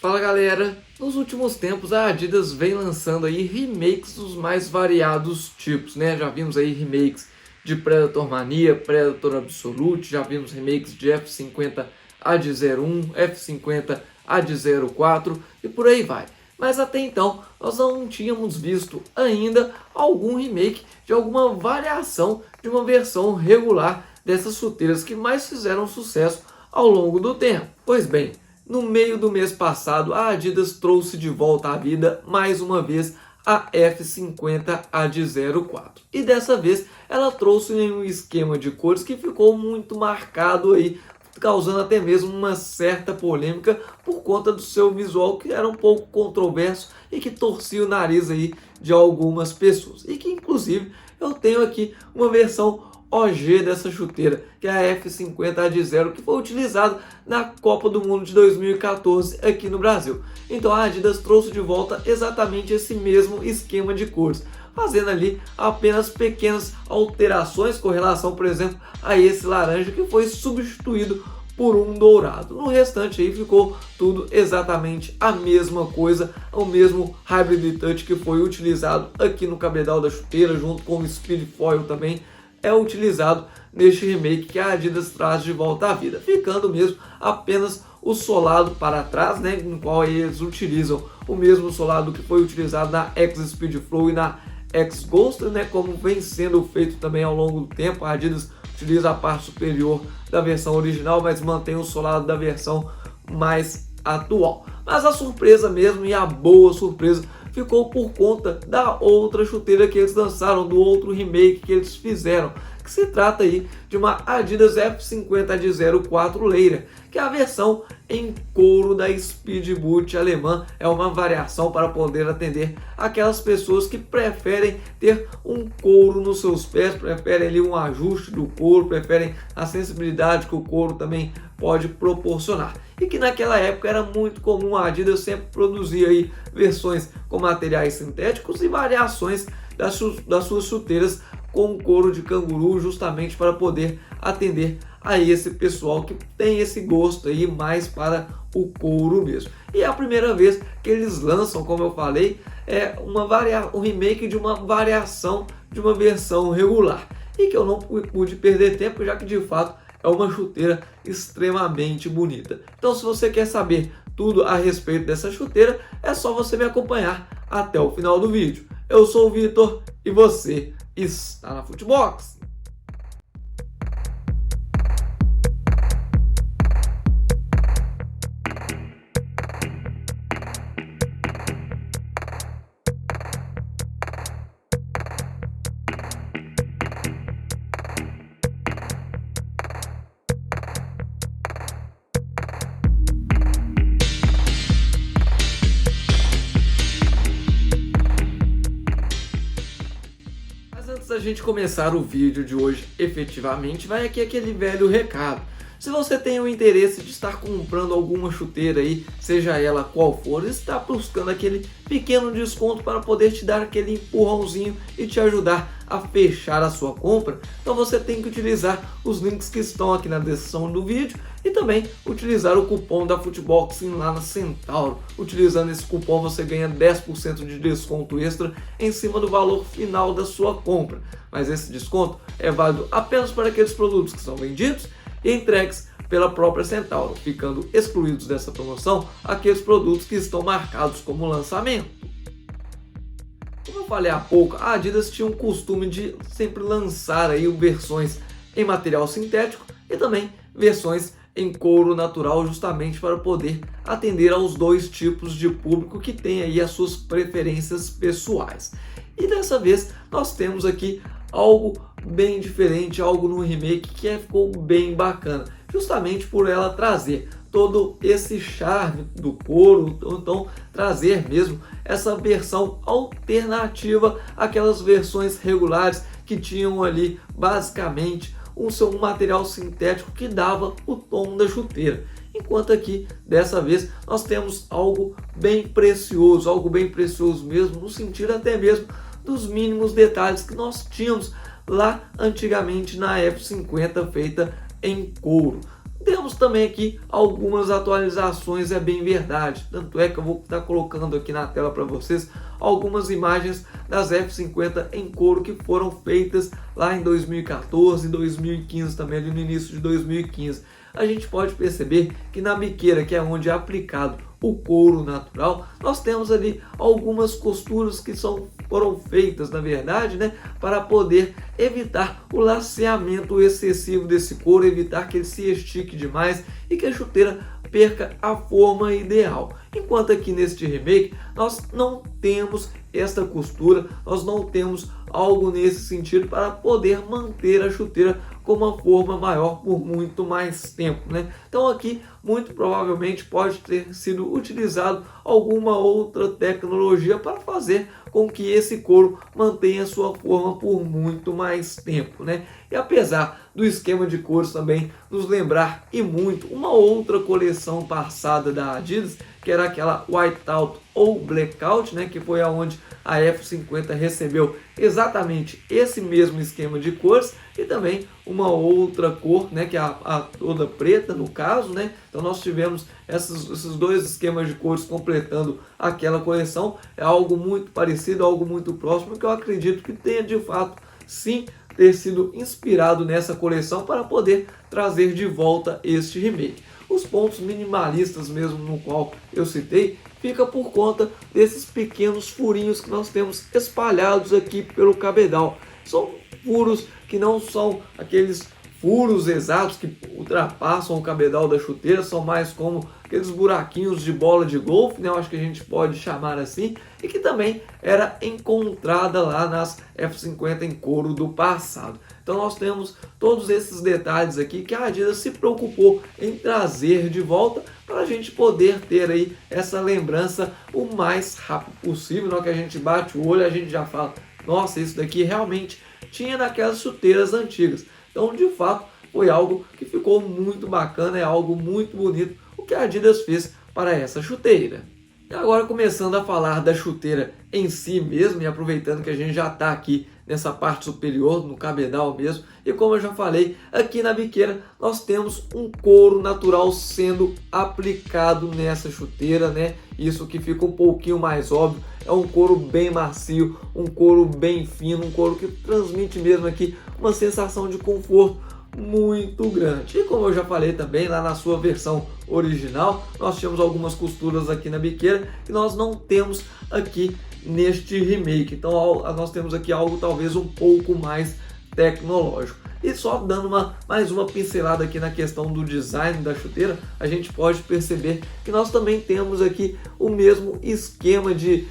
Fala galera, nos últimos tempos a Adidas vem lançando aí remakes dos mais variados tipos, né? Já vimos aí remakes de Predator Mania, Predator Absolute, já vimos remakes de F50 Ad 01, F50 Ad 04 e por aí vai. Mas até então nós não tínhamos visto ainda algum remake de alguma variação de uma versão regular dessas chuteiras que mais fizeram sucesso ao longo do tempo. Pois bem, no meio do mês passado, a Adidas trouxe de volta à vida, mais uma vez, a F50 Ad 04. E dessa vez, ela trouxe em um esquema de cores que ficou muito marcado aí, causando até mesmo uma certa polêmica por conta do seu visual que era um pouco controverso e que torcia o nariz aí de algumas pessoas. E que inclusive eu tenho aqui uma versão OG dessa chuteira, que é a F50 Ad 0, que foi utilizada na Copa do Mundo de 2014 aqui no Brasil. Então a Adidas trouxe de volta exatamente esse mesmo esquema de cores, fazendo ali apenas pequenas alterações com relação, por exemplo, a esse laranja que foi substituído por um dourado. No restante aí ficou tudo exatamente a mesma coisa, o mesmo Hybrid Touch que foi utilizado aqui no cabedal da chuteira, junto com o Speed Foil também, é utilizado neste remake que a Adidas traz de volta à vida, ficando mesmo apenas o solado para trás, né, no qual eles utilizam o mesmo solado que foi utilizado na X Speed Flow e na X Ghost, né, como vem sendo feito também ao longo do tempo. A Adidas utiliza a parte superior da versão original, mas mantém o solado da versão mais atual. Mas a surpresa mesmo, e a boa surpresa, ficou por conta da outra chuteira que eles lançaram, do outro remake que eles fizeram, que se trata aí de uma Adidas F50 Ad 04 Lyra, que é a versão em couro da Speed Boot alemã. É uma variação para poder atender aquelas pessoas que preferem ter um couro nos seus pés, preferem ali um ajuste do couro, preferem a sensibilidade que o couro também pode proporcionar. E que naquela época era muito comum, a Adidas sempre produzia aí versões com materiais sintéticos e variações das suas chuteiras com couro de canguru, justamente para poder atender a esse pessoal que tem esse gosto aí mais para o couro mesmo. E é a primeira vez que eles lançam, como eu falei, um remake de uma variação de uma versão regular. E que eu não pude perder tempo, já que de fato é uma chuteira extremamente bonita. Então, se você quer saber tudo a respeito dessa chuteira, é só você me acompanhar até o final do vídeo. Eu sou o Vitor e você está na Futebox. Antes da gente começar o vídeo de hoje efetivamente, vai aqui aquele velho recado. Se você tem o interesse de estar comprando alguma chuteira aí, seja ela qual for, está buscando aquele pequeno desconto para poder te dar aquele empurrãozinho e te ajudar a fechar a sua compra, então você tem que utilizar os links que estão aqui na descrição do vídeo e também utilizar o cupom da Futeboxing lá na Centauro. Utilizando esse cupom você ganha 10% de desconto extra em cima do valor final da sua compra. Mas esse desconto é válido apenas para aqueles produtos que são vendidos e entregues pela própria Centauro, ficando excluídos dessa promoção aqueles produtos que estão marcados como lançamento. Como eu falei há pouco, a Adidas tinha um costume de sempre lançar aí versões em material sintético e também versões em couro natural, justamente para poder atender aos dois tipos de público que tem aí as suas preferências pessoais. E dessa vez nós temos aqui algo bem diferente, algo no remake que ficou bem bacana, justamente por ela trazer todo esse charme do couro, então trazer mesmo essa versão alternativa àquelas versões regulares que tinham ali basicamente um material sintético que dava o tom da chuteira. Enquanto aqui, dessa vez, nós temos algo bem precioso mesmo, no sentido até mesmo dos mínimos detalhes que nós tínhamos lá antigamente na F50 feita em couro. Temos também aqui algumas atualizações, é bem verdade, tanto é que eu vou estar colocando aqui na tela para vocês algumas imagens das F50 em couro que foram feitas lá em 2014 e 2015 também, ali no início de 2015. A gente pode perceber que na biqueira, que é onde é aplicado o couro natural, nós temos ali algumas costuras que foram feitas, na verdade, né, para poder evitar o laceamento excessivo desse couro, evitar que ele se estique demais e que a chuteira perca a forma ideal. Enquanto aqui neste remake nós não temos esta costura, nós não temos algo nesse sentido para poder manter a chuteira com uma forma maior por muito mais tempo, né? Então aqui muito provavelmente pode ter sido utilizado alguma outra tecnologia para fazer com que esse couro mantenha sua forma por muito mais tempo, né? E apesar do esquema de cores também nos lembrar e muito uma outra coleção passada da Adidas, que era aquela Whiteout ou Blackout, né, que foi aonde a F50 recebeu exatamente esse mesmo esquema de cores e também uma outra cor, né, que é a toda preta no caso, né? Então nós tivemos esses dois esquemas de cores completando aquela coleção. É algo muito parecido, algo muito próximo, que eu acredito que tenha de fato sim ter sido inspirado nessa coleção para poder trazer de volta este remake. Os pontos minimalistas mesmo no qual eu citei fica por conta desses pequenos furinhos que nós temos espalhados aqui pelo cabedal. São furos que não são aqueles furos exatos que ultrapassam o cabedal da chuteira, são mais como aqueles buraquinhos de bola de golfe, né? Eu acho que a gente pode chamar assim, e que também era encontrada lá nas F50 em couro do passado. Então nós temos todos esses detalhes aqui que a Adidas se preocupou em trazer de volta para a gente poder ter aí essa lembrança o mais rápido possível. Na hora que a gente bate o olho, a gente já fala, nossa, isso daqui realmente tinha naquelas chuteiras antigas. Então, de fato, foi algo que ficou muito bacana, é algo muito bonito o que a Adidas fez para essa chuteira. E agora começando a falar da chuteira em si mesmo, e aproveitando que a gente já está aqui nessa parte superior, no cabedal mesmo, e como eu já falei, aqui na biqueira nós temos um couro natural sendo aplicado nessa chuteira, né? Isso que fica um pouquinho mais óbvio, é um couro bem macio, um couro bem fino, um couro que transmite mesmo aqui uma sensação de conforto muito grande. E como eu já falei também, lá na sua versão original, nós tínhamos algumas costuras aqui na biqueira que nós não temos aqui neste remake. Então nós temos aqui algo talvez um pouco mais tecnológico. E só dando mais uma pincelada aqui na questão do design da chuteira, a gente pode perceber que nós também temos aqui o mesmo esquema de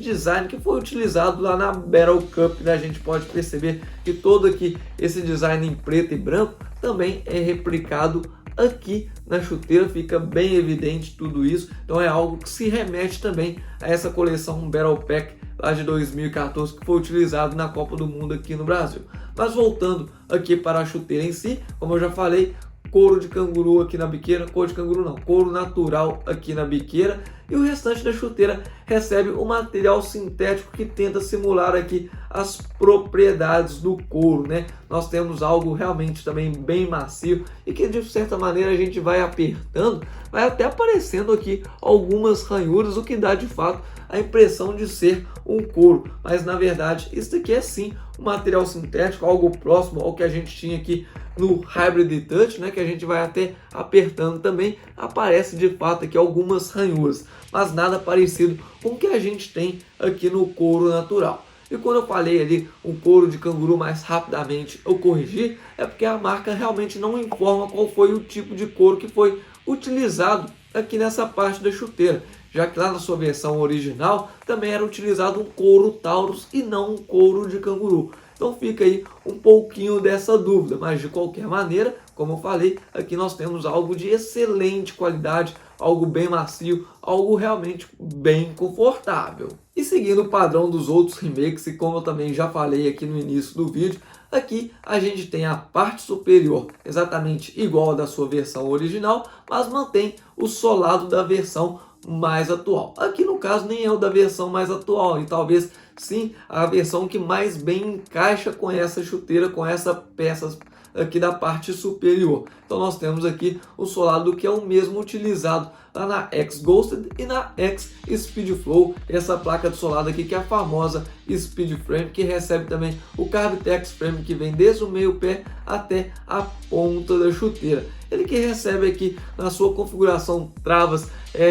design que foi utilizado lá na Battle Cup, né? A gente pode perceber que todo aqui esse design em preto e branco também é replicado aqui na chuteira, fica bem evidente tudo isso. Então é algo que se remete também a essa coleção Battle Pack lá de 2014 que foi utilizado na Copa do Mundo aqui no Brasil. Mas voltando aqui para a chuteira em si, como eu já falei, couro de canguru aqui na biqueira, couro de canguru não, couro natural aqui na biqueira, e o restante da chuteira recebe um material sintético que tenta simular aqui as propriedades do couro, né? Nós temos algo realmente também bem macio e que de certa maneira a gente vai apertando, vai até aparecendo aqui algumas ranhuras, o que dá de fato a impressão de ser um couro, mas na verdade isso aqui é sim um material sintético, algo próximo ao que a gente tinha aqui no Hybrid Touch, né, que a gente vai até apertando também, aparece de fato aqui algumas ranhuras, mas nada parecido com o que a gente tem aqui no couro natural. E quando eu falei ali um couro de canguru mais rapidamente eu corrigi, é porque a marca realmente não informa qual foi o tipo de couro que foi utilizado aqui nessa parte da chuteira, já que lá na sua versão original também era utilizado um couro Taurus e não um couro de canguru. Então fica aí um pouquinho dessa dúvida, mas de qualquer maneira, como eu falei, aqui nós temos algo de excelente qualidade, algo bem macio, algo realmente bem confortável. E seguindo o padrão dos outros remakes, e como eu também já falei aqui no início do vídeo, aqui a gente tem a parte superior exatamente igual a da sua versão original, mas mantém o solado da versão mais atual. Aqui no caso nem é o da versão mais atual, e talvez sim a versão que mais bem encaixa com essa chuteira, com essa peça aqui da parte superior. Então nós temos aqui o solado que é o mesmo utilizado lá na X-Ghosted e na X-Speedflow, essa placa de solado aqui que é a famosa Speed Frame, que recebe também o Carbitex Frame, que vem desde o meio pé até a ponta da chuteira. Ele que recebe aqui na sua configuração travas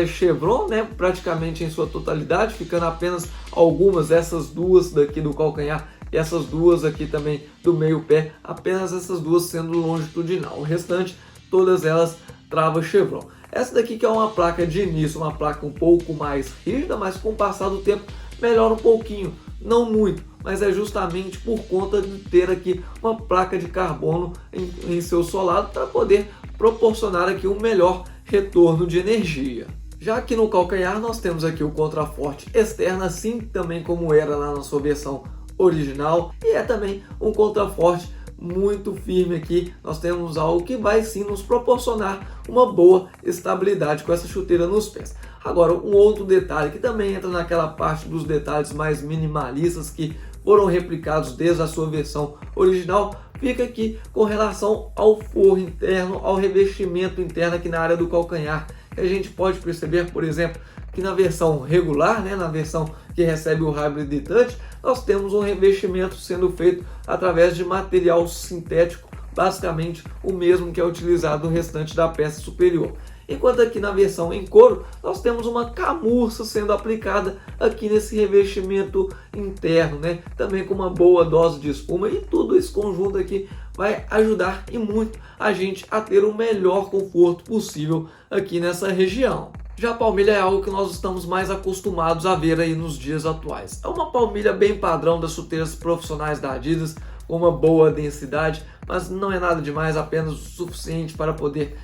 chevron, né, praticamente em sua totalidade, ficando apenas algumas, essas duas daqui do calcanhar e essas duas aqui também do meio pé, apenas essas duas sendo longitudinal. O restante, todas elas travas chevron. Essa daqui que é uma placa de início, uma placa um pouco mais rígida, mas com o passar do tempo melhora um pouquinho, não muito, mas é justamente por conta de ter aqui uma placa de carbono em seu solado para poder proporcionar aqui um melhor retorno de energia. Já aqui no calcanhar nós temos aqui o contraforte externo, assim também como era lá na sua versão original, e é também um contraforte muito firme aqui. Nós temos algo que vai sim nos proporcionar uma boa estabilidade com essa chuteira nos pés. Agora, um outro detalhe que também entra naquela parte dos detalhes mais minimalistas que foram replicados desde a sua versão original, fica aqui com relação ao forro interno, ao revestimento interno aqui na área do calcanhar. A gente pode perceber, por exemplo, que na versão regular, né, na versão que recebe o Hybrid Touch, nós temos um revestimento sendo feito através de material sintético, basicamente o mesmo que é utilizado no restante da peça superior. Enquanto aqui na versão em couro, nós temos uma camurça sendo aplicada aqui nesse revestimento interno, né? Também com uma boa dose de espuma, e tudo esse conjunto aqui vai ajudar e muito a gente a ter o melhor conforto possível aqui nessa região. Já a palmilha é algo que nós estamos mais acostumados a ver aí nos dias atuais. É uma palmilha bem padrão das chuteiras profissionais da Adidas, com uma boa densidade, mas não é nada demais, apenas o suficiente para poder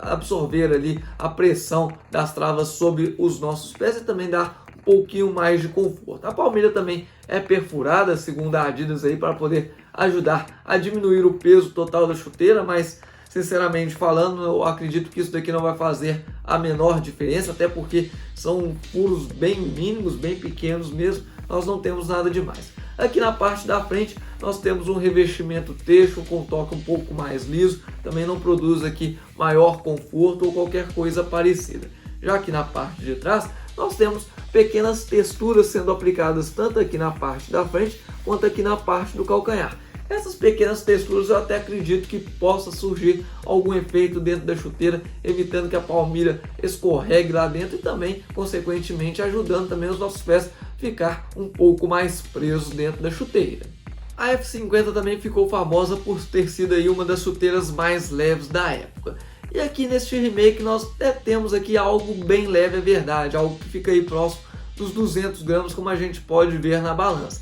absorver ali a pressão das travas sobre os nossos pés e também dar um pouquinho mais de conforto. A palmilha também é perfurada, segundo a Adidas, aí, para poder ajudar a diminuir o peso total da chuteira, mas sinceramente falando, eu acredito que isso daqui não vai fazer a menor diferença, até porque são furos bem mínimos, bem pequenos mesmo, nós não temos nada demais. Aqui na parte da frente nós temos um revestimento têxtil com toque um pouco mais liso, também não produz aqui maior conforto ou qualquer coisa parecida. Já aqui na parte de trás nós temos pequenas texturas sendo aplicadas tanto aqui na parte da frente quanto aqui na parte do calcanhar. Essas pequenas texturas eu até acredito que possa surgir algum efeito dentro da chuteira, evitando que a palmilha escorregue lá dentro e também, consequentemente, ajudando também os nossos pés a ficar um pouco mais presos dentro da chuteira. A F50 também ficou famosa por ter sido aí uma das chuteiras mais leves da época. E aqui neste remake nós temos aqui algo bem leve, é verdade, algo que fica aí próximo dos 200 gramas, como a gente pode ver na balança.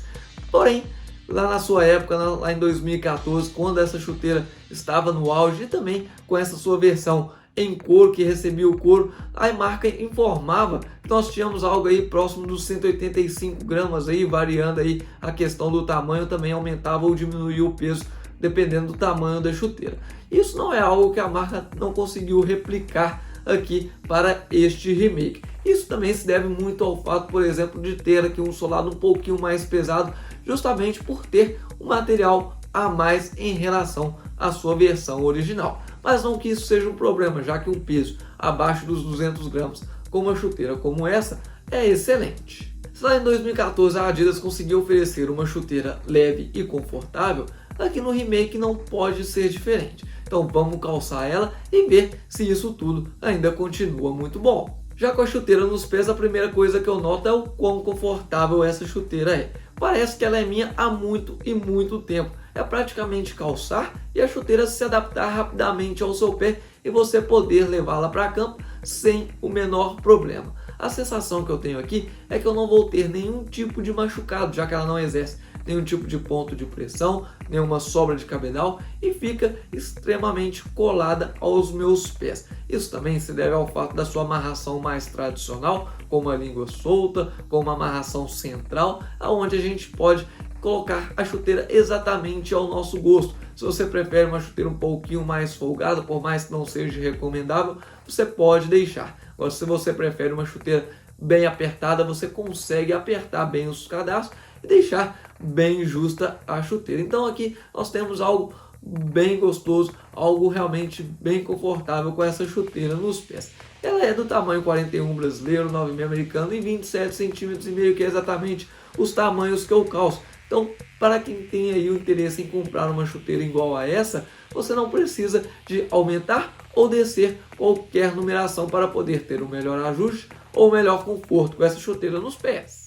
Porém, lá na sua época, lá em 2014, quando essa chuteira estava no auge e também com essa sua versão em couro, que recebia o couro, a marca informava que nós tínhamos algo aí próximo dos 185 gramas, aí, variando aí a questão do tamanho, também aumentava ou diminuía o peso dependendo do tamanho da chuteira. Isso não é algo que a marca não conseguiu replicar aqui para este remake. Isso também se deve muito ao fato, por exemplo, de ter aqui um solado um pouquinho mais pesado, justamente por ter um material a mais em relação à sua versão original. Mas não que isso seja um problema, já que um peso abaixo dos 200 gramas com uma chuteira como essa é excelente. Se lá em 2014 a Adidas conseguiu oferecer uma chuteira leve e confortável, aqui no remake não pode ser diferente. Então vamos calçar ela e ver se isso tudo ainda continua muito bom. Já com a chuteira nos pés, a primeira coisa que eu noto é o quão confortável essa chuteira é. Parece que ela é minha há muito e muito tempo. É praticamente calçar e a chuteira se adaptar rapidamente ao seu pé e você poder levá-la para campo sem o menor problema. A sensação que eu tenho aqui é que eu não vou ter nenhum tipo de machucado, já que ela não exerce nenhum tipo de ponto de pressão, nenhuma sobra de cabedal e fica extremamente colada aos meus pés. Isso também se deve ao fato da sua amarração mais tradicional, com uma língua solta, com uma amarração central, onde a gente pode colocar a chuteira exatamente ao nosso gosto. Se você prefere uma chuteira um pouquinho mais folgada, por mais que não seja recomendável, você pode deixar. Agora, se você prefere uma chuteira bem apertada, você consegue apertar bem os cadastros e deixar bem justa a chuteira. Então aqui nós temos algo bem gostoso, algo realmente bem confortável com essa chuteira nos pés. Ela é do tamanho 41 brasileiro, 9,5 americano e 27 centímetros e meio, que é exatamente os tamanhos que eu calço. Então, para quem tem aí o interesse em comprar uma chuteira igual a essa, você não precisa de aumentar ou descer qualquer numeração para poder ter um melhor ajuste ou melhor conforto com essa chuteira nos pés.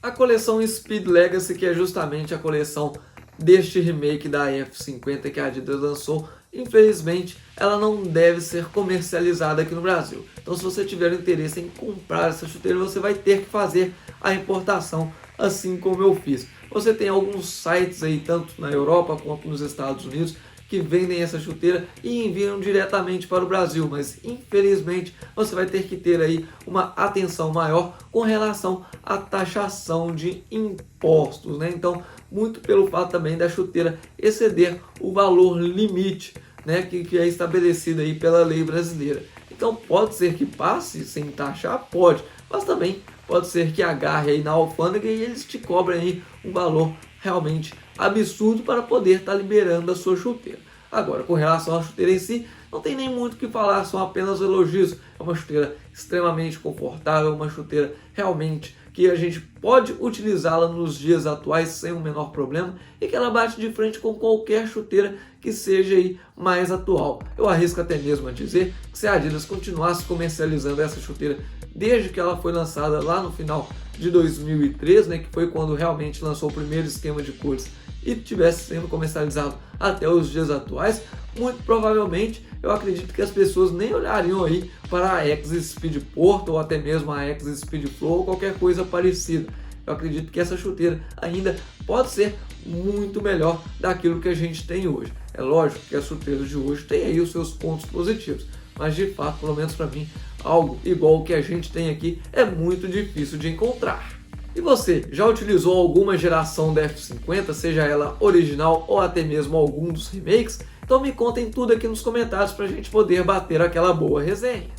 A coleção Speed Legacy, que é justamente a coleção deste remake da F50 que a Adidas lançou, infelizmente ela não deve ser comercializada aqui no Brasil. Então, se você tiver interesse em comprar essa chuteira, você vai ter que fazer a importação, assim como eu fiz. Você tem alguns sites aí, tanto na Europa quanto nos Estados Unidos, que vendem essa chuteira e enviam diretamente para o Brasil, mas infelizmente você vai ter que ter aí uma atenção maior com relação à taxação de impostos, né? Então, muito pelo fato também da chuteira exceder o valor limite, né, que é estabelecido aí pela lei brasileira. Então, pode ser que passe sem taxar, pode, mas também pode ser que agarre aí na alfândega e eles te cobrem aí um valor realmente absurdo para poder estar liberando a sua chuteira. Agora, com relação à chuteira em si, não tem nem muito o que falar, são apenas elogios. É uma chuteira extremamente confortável, uma chuteira realmente que a gente pode utilizá-la nos dias atuais sem o menor problema e que ela bate de frente com qualquer chuteira que seja aí mais atual. Eu arrisco até mesmo a dizer que se a Adidas continuasse comercializando essa chuteira desde que ela foi lançada lá no final de 2013, né, que foi quando realmente lançou o primeiro esquema de cores, e tivesse sendo comercializado até os dias atuais, muito provavelmente eu acredito que as pessoas nem olhariam aí para a X Speed Porto ou até mesmo a X Speed Flow ou qualquer coisa parecida. Eu acredito que essa chuteira ainda pode ser muito melhor daquilo que a gente tem hoje. É lógico que as chuteiras de hoje têm aí os seus pontos positivos, mas de fato, pelo menos para mim, algo igual o que a gente tem aqui é muito difícil de encontrar. E você, já utilizou alguma geração da F50, seja ela original ou até mesmo algum dos remakes? Então me contem tudo aqui nos comentários para a gente poder bater aquela boa resenha.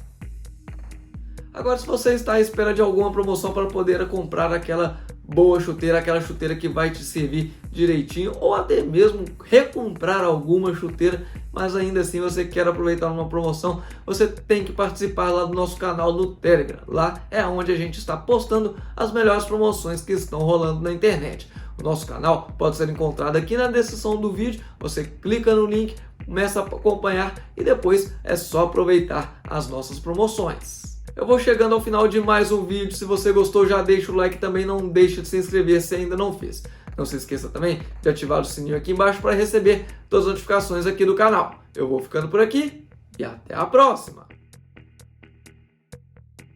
Agora, se você está à espera de alguma promoção para poder comprar aquela boa chuteira, aquela chuteira que vai te servir direitinho, ou até mesmo recomprar alguma chuteira, mas ainda assim você quer aproveitar uma promoção, você tem que participar lá do nosso canal no Telegram. Lá é onde a gente está postando as melhores promoções que estão rolando na internet. O nosso canal pode ser encontrado aqui na descrição do vídeo, você clica no link, começa a acompanhar e depois é só aproveitar as nossas promoções. Eu vou chegando ao final de mais um vídeo. Se você gostou, já deixa o like, também não deixe de se inscrever se ainda não fez. Não se esqueça também de ativar o sininho aqui embaixo para receber todas as notificações aqui do canal. Eu vou ficando por aqui e até a próxima!